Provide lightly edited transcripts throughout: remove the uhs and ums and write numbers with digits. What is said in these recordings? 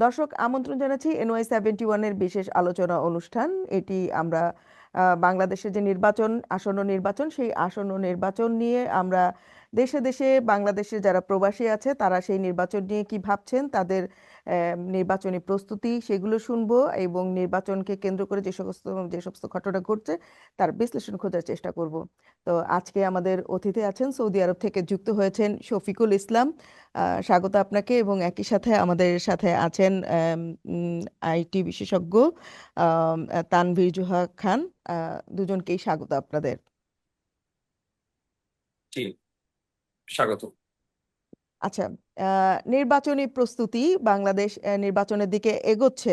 দর্শক আমন্ত্রণ জানাচ্ছি NY71 এর বিশেষ আলোচনা অনুষ্ঠান। এটি আমরা বাংলাদেশের যে আসন্ন নির্বাচন, সেই আসন্ন নির্বাচন নিয়ে আমরা দেশে দেশে বাংলাদেশের যারা প্রবাসী আছে তারা সেই নির্বাচন নিয়ে কি ভাবছেন, তাদের নির্বাচনী প্রস্তুতি সেগুলো শুনবো এবং নির্বাচনকে কেন্দ্র করে যে সমস্ত ঘটনা ঘটছে তার বিশ্লেষণ খোঁজার চেষ্টা করব। তো আজকে আমাদের অতিথি আছেন, সৌদি আরব থেকে যুক্ত হয়েছেন শফিকুল ইসলাম। স্বাগত আপনাকে। এবং একই সাথে আমাদের সাথে আছেন আইটি বিশেষজ্ঞ তানভীর জোহা খান। দুজনকেই স্বাগত আপনাদের। জি, স্বাগত। আচ্ছা, নির্বাচনী প্রস্তুতি বাংলাদেশ নির্বাচনের দিকে এগোচ্ছে।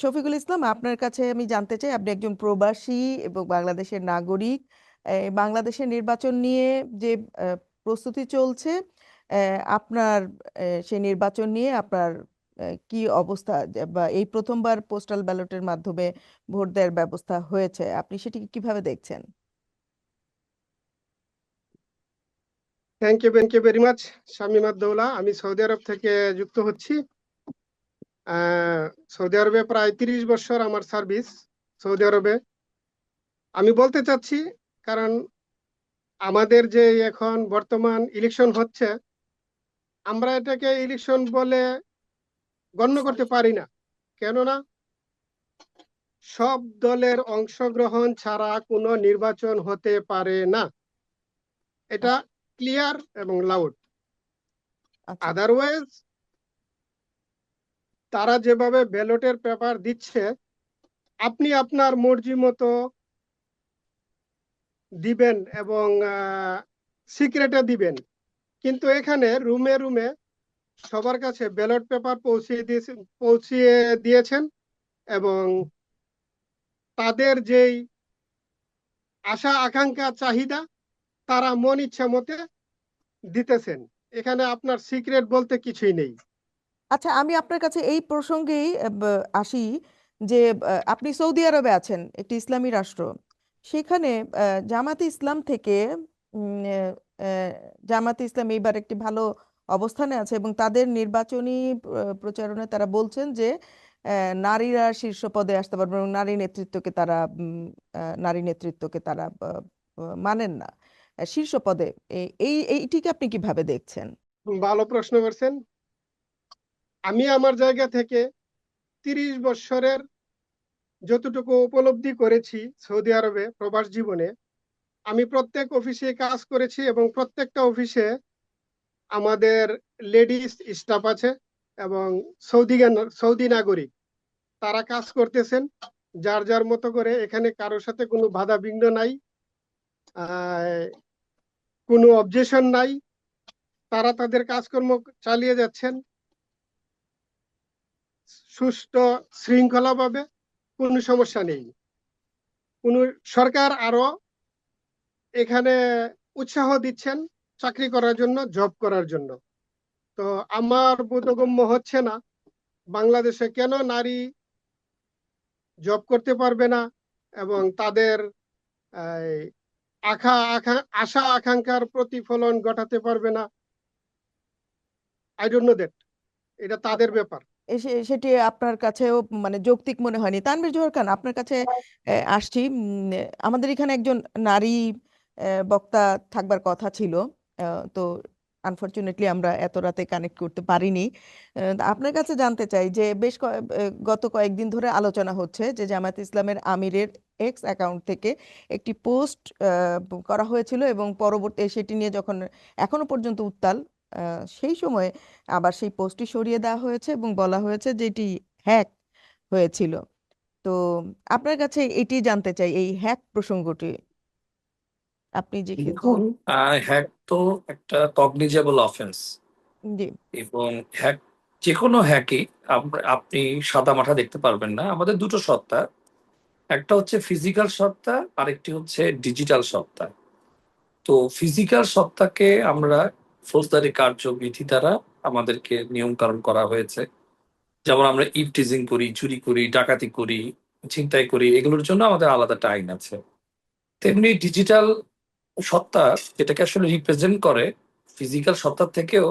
শফিকুল ইসলাম, আপনার কাছে আমি জানতে চাই, আপনি একজন প্রবাসী এবং বাংলাদেশের নাগরিক। বাংলাদেশের নির্বাচন নিয়ে যে প্রস্তুতি চলছে, আপনার সেই নির্বাচন নিয়ে আপনার কি অবস্থা, বা এই প্রথমবার পোস্টাল ব্যালটের মাধ্যমে ভোট দেওয়ার ব্যবস্থা হয়েছে, আপনি সেটিকে কিভাবে দেখছেন? Thank you very much Shamima Daula. আমি সৌদি আরব থেকে যুক্ত হচ্ছি। সৌদি আরবে প্রায় 30 বছর আমার সার্ভিস। সৌদি আরবে আমি বলতে চাচ্ছি, কারণ আমাদের যে এখন বর্তমান ইলেকশন হচ্ছে, আমরা এটাকে ইলেকশন বলে গণ্য করতে পারি না। কেননা সব দলের অংশগ্রহণ ছাড়া কোনো নির্বাচন হতে পারে না, এটা ক্লিয়ার এবং লাউড। আচ্ছা, আদারওয়াইজ তারা যেভাবে ব্যালটের পেপার দিচ্ছে, আপনি আপনার মর্জি মতো দিবেন এবং সিক্রেটে দিবেন, কিন্তু এখানে রুমে রুমে সবার কাছে ব্যালট পেপার পৌঁছিয়ে দিয়েছেন এবং তাদের যেই আশা আকাঙ্ক্ষা চাহিদা তারা মন ইচ্ছা মতে দিতেছেন। এখানে আপনার সিক্রেট বলতে কিছুই নেই। আচ্ছা, আমি আপনার কাছে এই প্রসঙ্গেই আসি যে আপনি সৌদি আরবে আছেন, একটি ইসলামী রাষ্ট্র। সেখানে জামাতে ইসলাম থেকে উম, আহ, আহ, জামাতে ইসলাম এইবার একটি ভালো অবস্থানে আছে এবং তাদের নির্বাচনী প্রচারণায় তারা বলছেন যে নারীরা শীর্ষ পদে আসতে পারবে এবং নারী নেতৃত্বকে তারা মানেন না শীর্ষ পদে। এইটিকে আপনি কিভাবে দেখছেন? ভালো প্রশ্ন করছেন। আমি আমার জায়গা থেকে 30 বছরের যতটুকু উপলব্ধি করেছি সৌদি আরবে প্রবাস জীবনে, আমি প্রত্যেক অফিসে কাজ করেছি এবং প্রত্যেকটা অফিসে আমাদের লেডিস স্টাফ আছে এবং সৌদি নাগরিক তারা কাজ করতেছেন যার যার মতো করে। এখানে কারোর সাথে কোনো বাধা বিঘ্ন নাই, কোনো অবজেকশন নাই। তারা তাদের কাজকর্ম চালিয়ে যাচ্ছেন সুষ্ঠু শৃঙ্খলাভাবে, কোনো সমস্যা নেই। কোনো সরকার আরো এখানে উৎসাহ দিচ্ছেন চাকরি করার জন্য, জব করার জন্য। তো আমার বোধগম্য হচ্ছে না বাংলাদেশে কেন নারী জব করতে পারবে না এবং তাদের আশা আকাঙ্ক্ষার প্রতিফলন ঘটাতে পারবে না। আই ডোন্ট নো দ্যাট, এটা তাদের ব্যাপার। সেটি আপনার কাছেও মানে যৌক্তিক মনে হয়নি? তানভীর জোহর খান, আপনার কাছে আসছি। আমাদের এখানে একজন নারী বক্তা থাকবার কথা ছিল, তো আনফরচুনেটলি আমরা এত রাতে কানেক্ট করতে পারিনি। আপনার কাছে জানতে চাই যে গত কয়েকদিন ধরে আলোচনা হচ্ছে যে জামায়াত ইসলামের আমিরের এক্স অ্যাকাউন্ট থেকে একটি পোস্ট করা হয়েছিল এবং পরবর্তী সেটি নিয়ে যখন এখনো পর্যন্ত উত্তাল, সেই সময় আবার সেই পোস্টটি সরিয়ে দেওয়া হয়েছে এবং বলা হয়েছে যে এটি হ্যাক হয়েছিল। তো আপনার কাছে এটি জানতে চাই, এই হ্যাক প্রসঙ্গটি আপনি যে দেখুন, হ্যাক তো একটা কগনিজেবল অফেন্স। জি। এবং হ্যাক, যে কোনো হ্যাকই আপনি সাদা মাঠা দেখতে পারবেন না। আমাদের দুটো সত্তা, একটা হচ্ছে ফিজিক্যাল সত্তা, আরেকটি হচ্ছে ডিজিটাল সত্তা। তো ফিজিক্যাল সত্তাকে আমরা ফৌজদারি কার্যবিধি দ্বারা আমাদেরকে নিয়ম কানুন করা হয়েছে। যেমন আমরা ইভটিজিং করি, চুরি করি, ডাকাতি করি, ছিনতাই করি, এগুলোর জন্য আমাদের আলাদা একটা আইন আছে। তেমনি ডিজিটাল সত্তা, যেটাকে আসলে রিপ্রেজেন্ট করে ফিজিক্যাল সত্তার থেকেও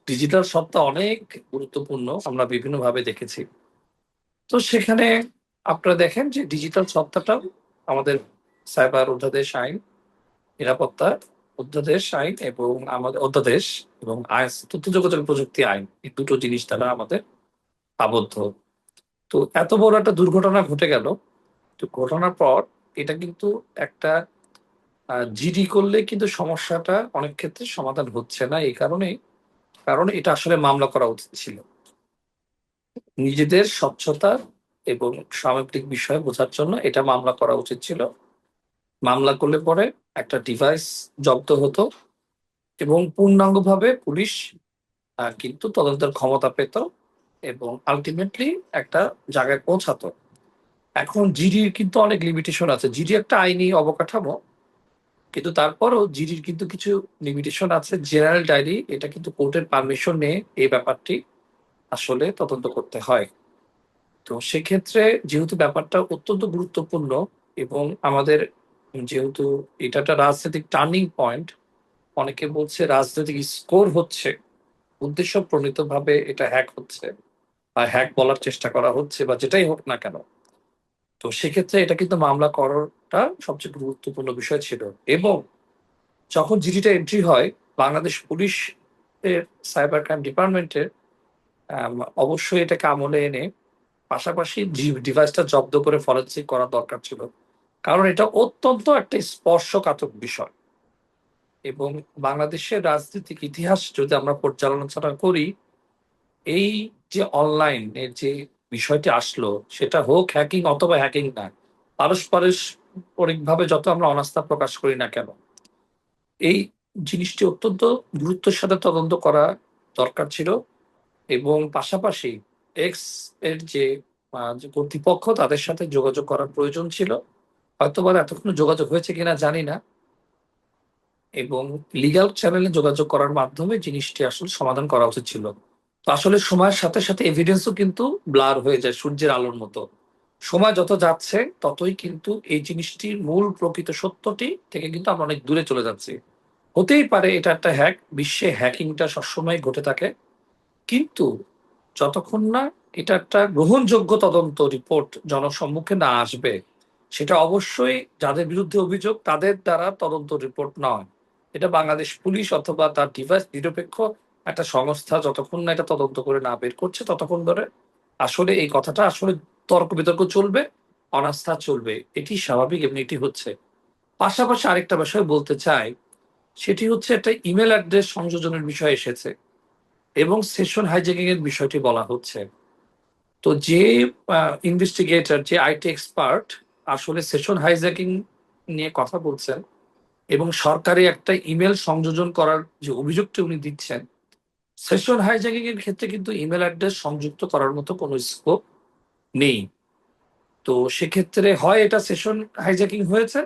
ডিজিটাল সত্তা অনেক গুরুত্বপূর্ণ, আমরা বিভিন্নভাবে দেখেছি। তো সেখানে আপনারা দেখেন যে ডিজিটাল সত্তাটাও আমাদের সাইবার অধ্যাদেশ আইন, নিরাপত্তা অধ্যাদেশ আইন এবং আমাদের অধ্যাদেশ এবং তথ্য যোগাযোগ প্রযুক্তি আইন, এই দুটো জিনিস দ্বারা আমাদের আবদ্ধ। তো এত বড় একটা দুর্ঘটনা ঘটে গেল, তো ঘটনার পর এটা কিন্তু একটা জিডি করলে কিন্তু সমস্যাটা অনেক ক্ষেত্রে সমাধান হচ্ছে না, এই কারণ এটা আসলে মামলা করা উচিত ছিল। নিজেদের স্বচ্ছতা এবং সামগ্রিক বিষয় বোঝার জন্য এটা মামলা করা উচিত ছিল। মামলা করলে পরে একটা ডিভাইস জব্দ হতো এবং পূর্ণাঙ্গভাবে পুলিশ কিন্তু তদন্তের ক্ষমতা পেত এবং আলটিমেটলি একটা জায়গায় পৌঁছাতো। এখন জিডির কিন্তু অনেক লিমিটেশন আছে। জিডি একটা আইনি অবকাঠামো, কিন্তু তারপরও জিডির কিন্তু কিছু লিমিটেশন আছে। জেনারেল ডায়েরি এটা কিন্তু কোর্টের পারমিশন নিয়ে এই ব্যাপারটি আসলে তদন্ত করতে হয়। তো সেক্ষেত্রে যেহেতু ব্যাপারটা অত্যন্ত গুরুত্বপূর্ণ এবং আমাদের যেহেতু এটা একটা রাজনৈতিক টার্নিং পয়েন্ট, অনেকে বলছে রাজনৈতিক স্কোর হচ্ছে, উদ্দেশ্য প্রণীত ভাবে এটা হ্যাক হচ্ছে বা হ্যাক বলার চেষ্টা করা হচ্ছে বা যেটাই হোক না কেন। তো সেক্ষেত্রে এটা কিন্তু মামলা করাটা সবচেয়ে গুরুত্বপূর্ণ বিষয় ছিল। এবং যখন জিডিটা এন্ট্রি হয়, বাংলাদেশ পুলিশ এর সাইবার ক্রাইম ডিপার্টমেন্টের অবশ্যই এটাকে আমলে এনে পাশাপাশি ডিভাইসটা জব্দ করে ফরেনসিক করা দরকার ছিল, কারণ এটা অত্যন্ত একটা স্পর্শকাতর বিষয়। এবং বাংলাদেশের রাজনৈতিক ইতিহাস যদি আমরা পর্যালোচনা করি, এই যে অনলাইন এর যে বিষয়টি আসলো, সেটা হোক হ্যাকিং অথবা হ্যাকিং না, পারস্পরিক ভাবে যত আমরা অনাস্থা প্রকাশ করি না কেন, এই জিনিসটি অত্যন্ত গুরুত্বের সাথে তদন্ত করা দরকার ছিল। এবং পাশাপাশি এক্স এর যে কর্তৃপক্ষ, তাদের সাথে যোগাযোগ করার প্রয়োজন ছিল। হয়তোবা এতক্ষণ যোগাযোগ হয়েছে কিনা জানি না, এবং লিগ্যাল চ্যানেলে যোগাযোগ করার মাধ্যমে জিনিসটি আসলে সমাধান করা উচিত ছিল। তো আসলে সময়ের সাথে সাথে এভিডেন্সও কিন্তু ব্লার হয়ে যায় সূর্যের আলোর মতো। সময় যত যাচ্ছে ততই কিন্তু এই জিনিসটির মূল প্রকৃত সত্যটি থেকে কিন্তু আমরা অনেক দূরে চলে যাচ্ছি। হতেই পারে এটা একটা হ্যাক, বিশ্বে হ্যাকিংটা সবসময় ঘটে থাকে, কিন্তু যতক্ষণ না এটা একটা গ্রহণযোগ্য তদন্ত রিপোর্ট জনসম্মুখে না আসবে, সেটা অবশ্যই যাদের বিরুদ্ধে অভিযোগ তাদের দ্বারা তদন্ত রিপোর্ট নয়। এটা বাংলাদেশ পুলিশ অথবা তার ডিভাইস নিরপেক্ষ একটা সংস্থা যতক্ষণ না এটা তদন্ত করে না বের করছে, ততক্ষণ ধরে আসলে এই কথাটা আসলে তর্ক বিতর্ক চলবে, অনাস্থা চলবে, এটি স্বাভাবিক এবং এটি হচ্ছে। পাশাপাশি আরেকটা বিষয় বলতে চাই, সেটি হচ্ছে একটা ইমেল অ্যাড্রেস সংযোজনের বিষয় এসেছে এবং সেশন হাইজ্যাকিং এর বিষয়টি বলা হচ্ছে। তো যে ইনভেস্টিগেটর, যে আইটি এক্সপার্ট আসলে সেশন হাইজ্যাকিং নিয়ে কথা বলছেন এবং সরকারি একটা ইমেল সংযোজন করার যে অভিযোগটি উনি দিচ্ছেন, সেশন হাইজ্যাকিং এর ক্ষেত্রে কিন্তু ইমেল অ্যাড্রেস সংযুক্ত করার মতো কোনো স্কোপ নেই। তো সেক্ষেত্রে হয় এটা সেশন হাইজ্যাকিং হয়েছে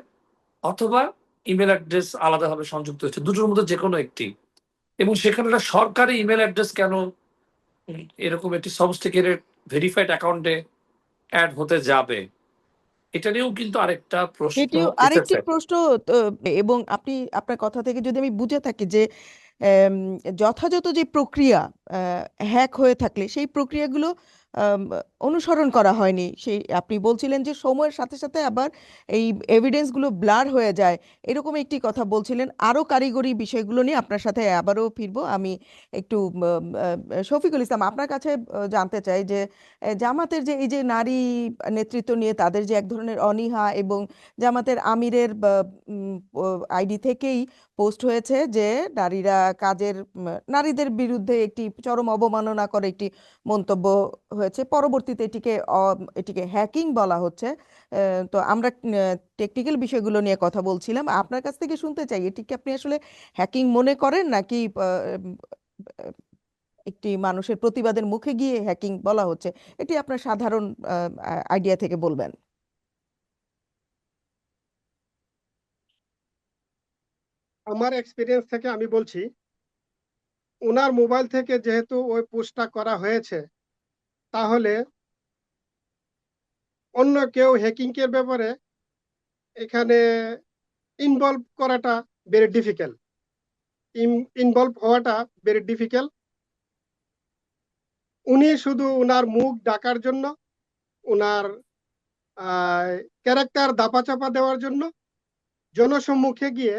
অথবা ইমেল অ্যাড্রেস আলাদাভাবে সংযুক্ত হয়েছে, দুটোর মধ্যে যে কোনো একটি। এবং সেখানে একটা সরকারি ইমেল অ্যাড্রেস কেন এরকম একটি সবস্টিকেটেড ভেরিফাইড অ্যাকাউন্টে অ্যাড হতে যাবে, এটা নিয়েও কিন্তু আরেকটা প্রশ্ন এটিও আরেকটি উঠেছে। প্রশ্ন। তো, এবং আপনি আপনার কথা থেকে যদি আমি বুঝে থাকি যে আম, যথাযথ যে প্রক্রিয়া, হ্যাক হয়ে থাকলে সেই প্রক্রিয়াগুলো আম, অনুসরণ করা হয়নি। সেই আপনি বলছিলেন যে সময়ের সাথে সাথে আবার এই এভিডেন্সগুলো ব্লার হয়ে যায়, এরকম একটি কথা বলছিলেন। আরও কারিগরি বিষয়গুলো নিয়ে আপনার সাথে আবারও ফিরবো। আমি একটু শফিকুল ইসলাম, আপনার কাছে জানতে চাই যে জামাতের যে এই যে নারী নেতৃত্ব নিয়ে তাদের যে এক ধরনের অনীহা, এবং জামাতের আমিরের আইডি থেকেই পোস্ট হয়েছে যে নারীরা কাজের নারীদের বিরুদ্ধে একটি চরম অবমাননা করে একটি মন্তব্য হয়েছে। পরবর্তীতে এটিকে হ্যাকিং বলা হচ্ছে। তো আমরা টেকনিক্যাল বিষয়গুলো নিয়ে কথা বলছিলাম। আপনার কাছ থেকে শুনতে চাই, এটিকে আপনি আসলে হ্যাকিং মনে করেন নাকি একটি মানুষের প্রতিবাদের মুখে গিয়ে হ্যাকিং বলা হচ্ছে? এটি আপনার সাধারণ আইডিয়া থেকে বলবেন। আমার এক্সপিরিয়েন্স থেকে আমি বলছি, ওনার মোবাইল থেকে যেহেতু ওই পোস্টটা করা হয়েছে, তাহলে অন্য কেউ হ্যাকিং এর ব্যাপারে এখানে ইনভলভ করাটা ভেরি ডিফিকাল্ট, ইনভলভ হওয়াটা ভেরি ডিফিকাল্ট। উনি শুধু ওনার মুখ ঢাকার জন্য, ওনার ক্যারেক্টার দাপাচাপা দেওয়ার জন্য জনসম্মুখে গিয়ে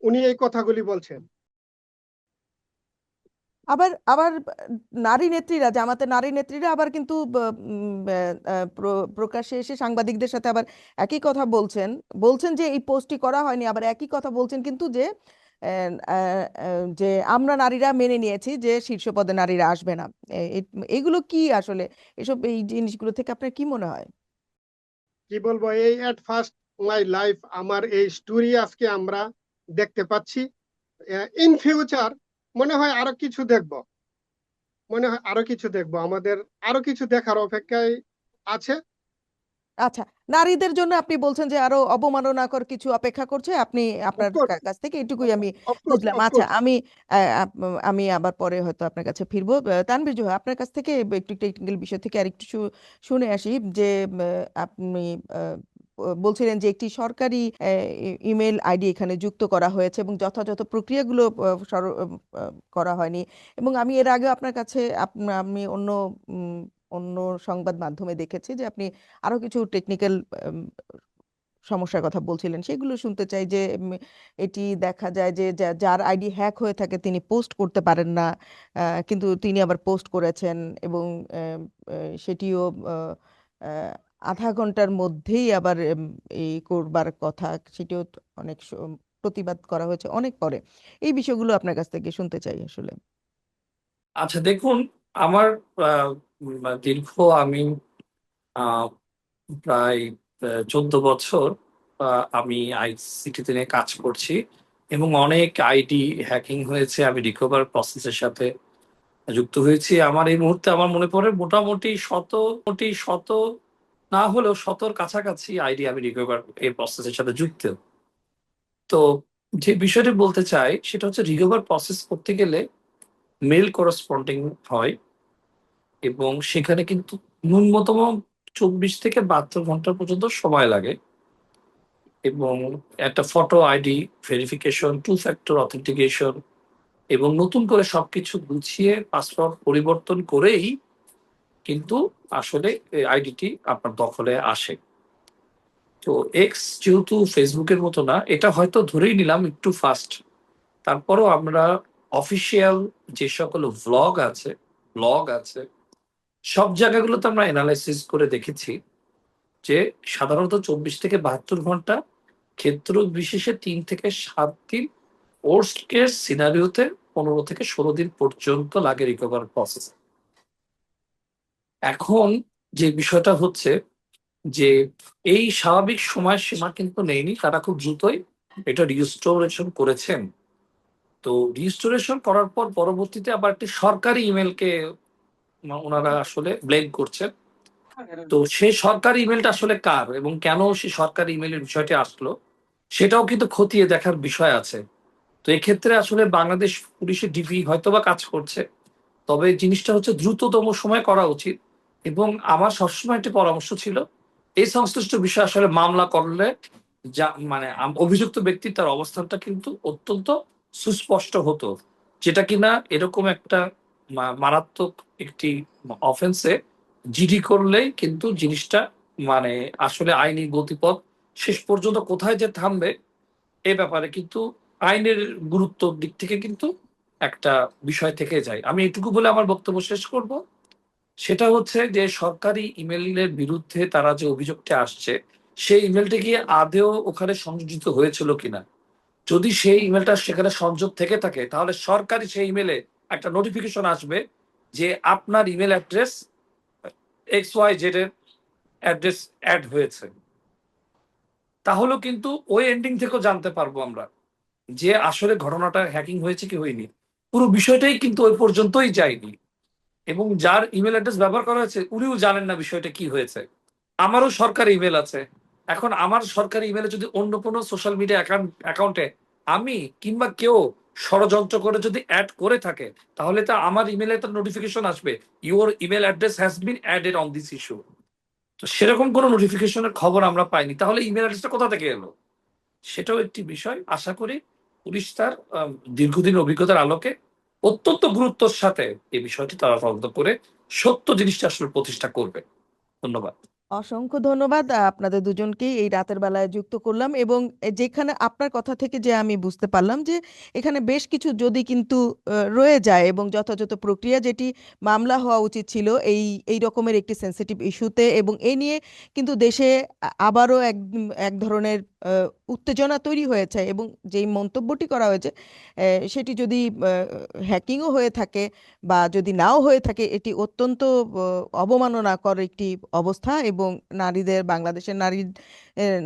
উনি এই কথাগুলি বলছেন। আবার আবার নারী নেত্রীরা, জামাতের নারী নেত্রীরা আবার কিন্তু প্রকাশ্যে এসে সাংবাদিকদের সাথে আবার একই কথা বলছেন, বলছেন যে এই পোস্টটি করা হয়নি, আবার একই কথা বলছেন কিন্তু যে যে আমরা নারীরা মেনে নিয়েছি যে শীর্ষ পদে নারীরা আসবে না। এগুলো কি আসলে, এসব এই জিনিসগুলো থেকে আপনার কি মনে হয়? কি বলবো, এই এট ফার্স্ট মাই লাইফ আমার এই স্টোরি আজকে আমরা দেখতে পাচ্ছি। ইন ফিউচার মনে হয় আরো কিছু দেখব, আমাদের আরো কিছু দেখার অপেক্ষায় আছে। আচ্ছা, নারীদের জন্য আপনি বলছেন যে আরো অবমাননাকর কিছু অপেক্ষা করছে, আপনি আপনার অফকোর্স, কাছ থেকে এটুকুই আমি অফকোর্স, বুঝলাম। আচ্ছা, অফকোর্স। আমি আবার পরে হয়তো আপনার কাছে ফিরবো। তানভীর জোহা, আপনার কাছ থেকে একটু টেকনিক্যাল বিষয় থেকে আরেকটু শুনে আসি যে আপনি বলছিলেন যে একটি সরকারি ইমেল আইডি এখানে যুক্ত করা হয়েছে এবং যথাযথ প্রক্রিয়াগুলো করা হয়নি। এবং আমি এর আগে আপনার কাছে আমি অন্য সংবাদ মাধ্যমে দেখেছি যে আপনি আরো কিছু টেকনিক্যাল সমস্যার কথা বলছিলেন, সেগুলো শুনতে চাই। যে এটি দেখা যায় যে যার আইডি হ্যাক হয়ে থাকে তিনি পোস্ট করতে পারেন না, কিন্তু তিনি আবার পোস্ট করেছেন এবং সেটিও আহ, আহ, আধা ঘন্টার মধ্যেই আবার এই করবার কথা, সেটিও অনেক প্রতিবাদ করা হয়েছে অনেক পরে। এই বিষয়গুলো আপনার কাছ থেকে শুনতে চাই আসলে। আচ্ছা দেখুন, আমার দীর্ঘ আমি আহ, প্রায় 14 বছর আমি আইসিটিতে নিয়ে কাজ করছি এবং অনেক আইডি হ্যাকিং হয়েছে, আমি রিকভার প্রসেসের সাথে যুক্ত হয়েছি। আমার এই মুহূর্তে আমার মনে পড়ে মোটামুটি শত না হলেও শতর কাছাকাছি আইডি আমি রিকভার এই প্রসেসের সাথে যুক্ত। তো যে বিষয়টি বলতে চাই সেটা হচ্ছে রিকভার প্রসেস করতে গেলে মেল করসপন্ডিং হয় এবং সেখানে কিন্তু ন্যূনতম 24 থেকে 72 ঘন্টা পর্যন্ত সময় লাগে এবং একটা photo ID verification, 2 factor authentication এবং নতুন করে সবকিছু গুছিয়ে পাসওয়ার্ড পরিবর্তন করেই কিন্তু আসলে আইডিটি আপনার দখলে আসে। তো এক্স যেহেতু ফেসবুকের মতো না, এটা হয়তো ধরেই নিলাম একটু ফাস্ট, তারপরও আমরা অফিসিয়াল যে সকল ব্লগ আছে সব জায়গাগুলোতে আমরা অ্যানালাইসিস করে দেখেছি যে সাধারণত 24 থেকে 72 ঘন্টা, ক্ষেত্র বিশেষে 3 থেকে 7 দিন, ওর্স্ট কেস সিনারিওতে 15 থেকে 16 দিন পর্যন্ত লাগে রিকভার প্রসেস। এখন যে বিষয়টা হচ্ছে যে এই স্বাভাবিক সময়সীমা কিন্তু নেয়নি, তারা খুব দ্রুতই এটা রিস্টোরেশন করেছেন। তো রিস্টোরেশন করার পর পরবর্তীতে আবার একটি সরকারি ইমেলকে ওনারা আসলে ব্লেম করছেন। তো সেই সরকারি ইমেলটা আসলে কার এবং কেন সেই সরকারি ইমেলের বিষয়টি আসলো সেটাও কিন্তু খতিয়ে দেখার বিষয় আছে। তো এক্ষেত্রে আসলে বাংলাদেশ পুলিশের ডিবি হয়তোবা কাজ করছে, তবে জিনিসটা হচ্ছে দ্রুততম সময় করা উচিত। এবং আমার সবসময় একটি পরামর্শ ছিল এই সংশ্লিষ্ট বিষয় আসলে মামলা করলে যা মানে অভিযুক্ত ব্যক্তির তার অবস্থানটা কিন্তু অত্যন্ত সুস্পষ্ট হতো, যেটা কিনা এরকম একটা মারাত্মক একটি অফেন্সে জিডি করলেই কিন্তু জিনিসটা মানে আসলে আইনি গতিপথ শেষ পর্যন্ত কোথায় যে থামবে এ ব্যাপারে কিন্তু আইনের গুরুত্বর দিক থেকে কিন্তু একটা বিষয় থেকে যায়। আমি এটুকু বলে আমার বক্তব্য শেষ করব, সেটা হচ্ছে যে সরকারি ইমেইলের বিরুদ্ধে তারা যে অভিযোগটা আসছে সেই ইমেলটা কি আদেও ওখানে সংযোজিত হয়েছিল কিনা। যদি সেই ইমেলটা সেখানে সংযোগ থেকে থাকে তাহলে সরকারি সেই ইমেলে একটা নোটিফিকেশন আসবে যে আপনার ইমেল অ্যাড্রেস XYZ এর অ্যাড্রেস অ্যাড হয়েছে। তাহলেও কিন্তু ওই এন্ডিং থেকেও জানতে পারবো আমরা যে আসলে ঘটনাটা হ্যাকিং হয়েছে কি হয়নি। পুরো বিষয়টাই কিন্তু ওই পর্যন্তই যায়নি এবং যার ইমেল অ্যাড্রেস ব্যবহার করা হয়েছে উনিও জানেন না বিষয়টা কি হয়েছে। আমারও সরকারি ইমেল আছে, এখন আমার সরকারি ইমেলে যদি অন্য কোনো সোশ্যাল মিডিয়া অ্যাকাউন্টে আমি কিংবা কেউ ষড়যন্ত্র করে যদি অ্যাড করে থাকে তাহলে তো আমার ইমেলে একটা নোটিফিকেশন আসবে, your email address has been added on this issue. তো সেরকম কোনো নোটিফিকেশনের খবর আমরা পাইনি, তাহলে ইমেল অ্যাড্রেসটা কোথা থেকে এলো সেটাও একটি বিষয়। আশা করি পুলিশ তার দীর্ঘদিন অভিজ্ঞতার আলোকে অত্যন্ত গুরুত্বের সাথে এই বিষয়টি তারা তদন্ত করে সত্য জিনিসটা আসলে প্রতিষ্ঠা করবে। ধন্যবাদ। অসংখ্য ধন্যবাদ আপনাদের দুজনকেই এই রাতের বেলায় যুক্ত করলাম, এবং যেখানে আপনার কথা থেকে যে আমি বুঝতে পারলাম যে এখানে বেশ কিছু যদি কিন্তু রয়ে যায়, এবং যথাযথ প্রক্রিয়া যেটি মামলা হওয়া উচিত ছিল এই রকমের একটি সেনসিটিভ ইস্যুতে, এবং এই নিয়ে কিন্তু দেশে আবারও এক এক ধরনের উত্তেজনা তৈরি হয়েছে, এবং যেই মন্তব্যটি করা হয়েছে সেটি যদি হ্যাকিংও হয়ে থাকে বা যদি নাও হয়ে থাকে, এটি অত্যন্ত অবমাননাকর একটি অবস্থা, এবং বাংলাদেশের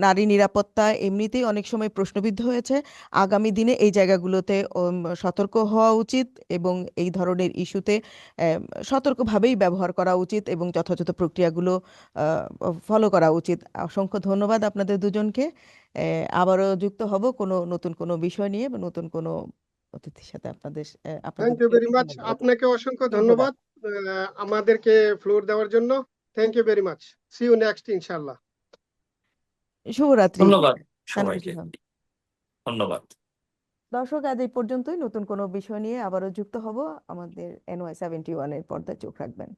নারী নিরাপত্তা এমনিতেই অনেক সময় প্রশ্নবিদ্ধ হয়েছে। আগামী দিনে এই জায়গাগুলোতে সতর্ক হওয়া উচিত, এবং এই ধরনের ইস্যুতে সতর্কভাবেই ব্যবহার করা উচিত, এবং যথাযথ প্রক্রিয়াগুলো ফলো করা উচিত। অসংখ্য ধন্যবাদ আপনাদের দুজনকে। আবারও যুক্ত হব নতুন কোনো বিষয় নিয়ে বা নতুন কোনো অতিথির সাথে। আপনাদের থ্যাংক ইউ ভেরি দুজনকে মাচ, ধন্যবাদ। আপনাকে অসংখ্য ধন্যবাদ। ধন্যবাদ আমাদেরকে ফ্লোর দেওয়ার জন্য। Thank you very much, see you next ইনশাআল্লাহ। শুভরাত্রি ধন্যবাদ তানভীর সবাইকে। জাহান। ধন্যবাদ। দর্শক, আজ এই পর্যন্তই। নতুন কোনো বিষয় নিয়ে আবারও যুক্ত হব। আমাদের NY 71 এর পর্দায় চোখ রাখবেন।